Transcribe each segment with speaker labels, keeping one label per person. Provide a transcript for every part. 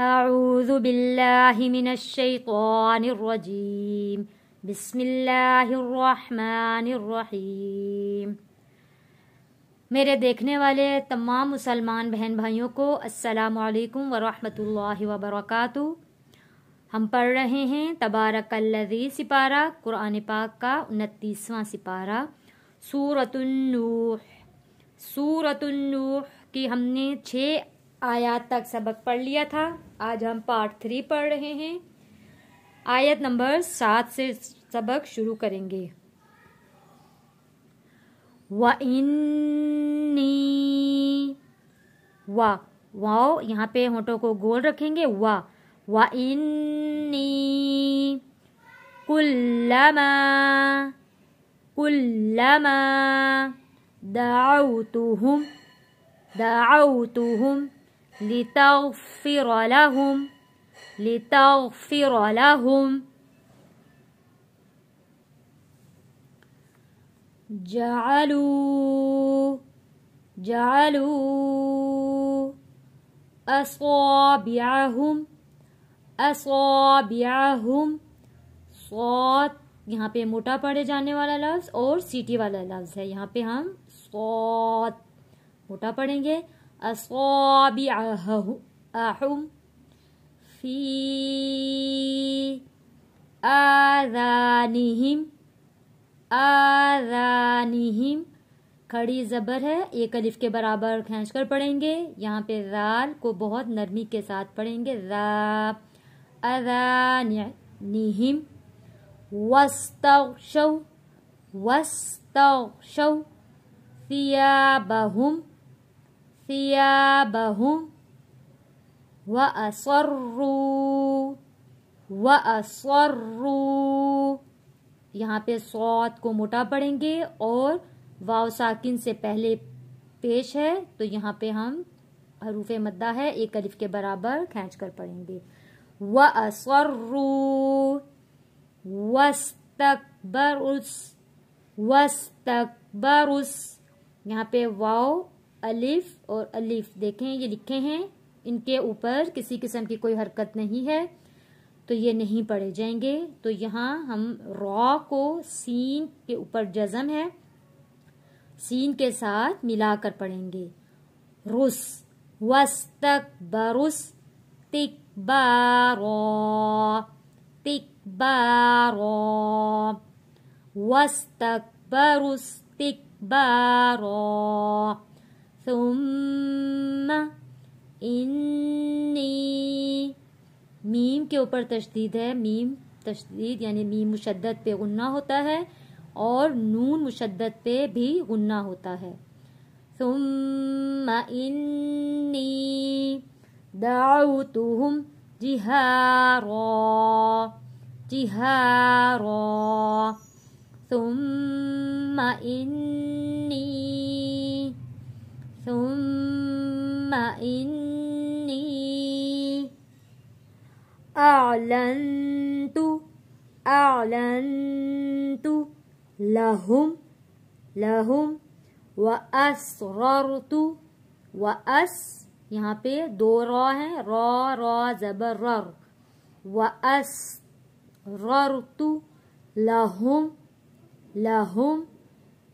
Speaker 1: أعوذ بالله من الشيطان الرجيم بسم الله الرحمن الرحیم۔ میرے دیکھنے والے تمام مسلمان بہن بھائیوں کو السلام علیکم ورحمۃ اللہ وبرکاتہ۔ ہم پڑھ رہے ہیں تبارک الذی سپارہ قرآن پاک کا 29واں سپارہ سورۃ النوح۔ سورۃ النوح کی ہم نے 6 آیات تک سبق پڑھ لیا تھا۔ آج ہم پارٹ 3 پڑھ رہے ہیں، آیت نمبر 7 سے سبق شروع کریں گے۔ وَإِنِّي واو یہاں پہ ہونٹوں کو گول رکھیں گے۔ وَإِنِّي كُلَّمَا دعوتهم لتغفر لهم جعلوا أصابعهم صاد یہاں پہ موٹا پڑھے جانے والا لفظ اور سیٹی والا لفظ ہے، یہاں پہ ہم صاد موٹا پڑھیں گے۔ أصابعهم في آذانهم کھڑی زبر ہے، ایک الف کے برابر کھینچ کر پڑھیں گے۔ یہاں پہ ذال کو بہت نرمی کے ساتھ پڑھیں گے۔ آذانهم واستغشوا ثيابهم وَأَصَرُّوا یہاں پہ صوت کو موٹا پڑھیں گے اور واو ساکن سے پہلے پیش ہے، تو یہاں پہ ہم حروف مدہ ہے، ایک الف کے برابر کھینچ کر پڑھیں گے۔ وَأَصَرُّوا وَاسْتَكْبَرُوا یہاں پہ واو الف اور الف دیکھیں یہ لکھے ہیں، ان کے اوپر کسی قسم کی کوئی حرکت نہیں ہے تو یہ نہیں پڑھے جائیں گے۔ تو یہاں ہم را کو سین کے اوپر جزم ہے، سین کے ساتھ ملا کر پڑھیں گے۔ رس واستکبروا استکبارا واستکبروا استکبارا ثم انی میم کے اوپر تشدید ہے، میم تشدید یعنی میم مشدد پہ غنہ ہوتا ہے اور نون مشدد پہ بھی غنہ ہوتا ہے۔ ثم انی دعوتهم جہارا ثم انی اعلنت لهم واسررت یہاں پہ 2 را ہیں، را زبر رر، واسررت لهم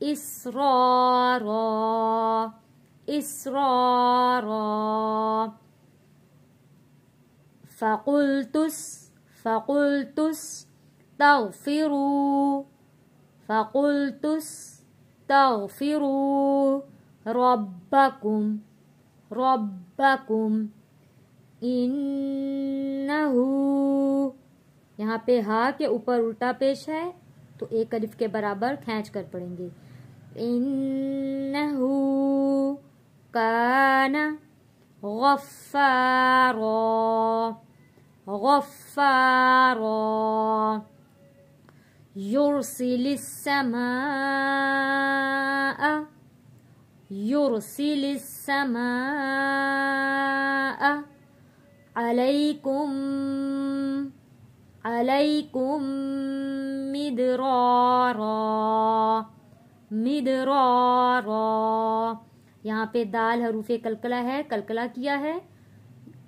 Speaker 1: اسرارا فقلت استغفروا ربکم انہو یہاں پہ ہا کے اوپر الٹا پیش ہے تو ایک الف کے برابر کھینچ کر پڑھیں گے۔ انہو کان غفارا یرسل السماء علیکم مدرارا یہاں پہ دال حروف کلکلہ ہے، کلکلہ کیا ہے،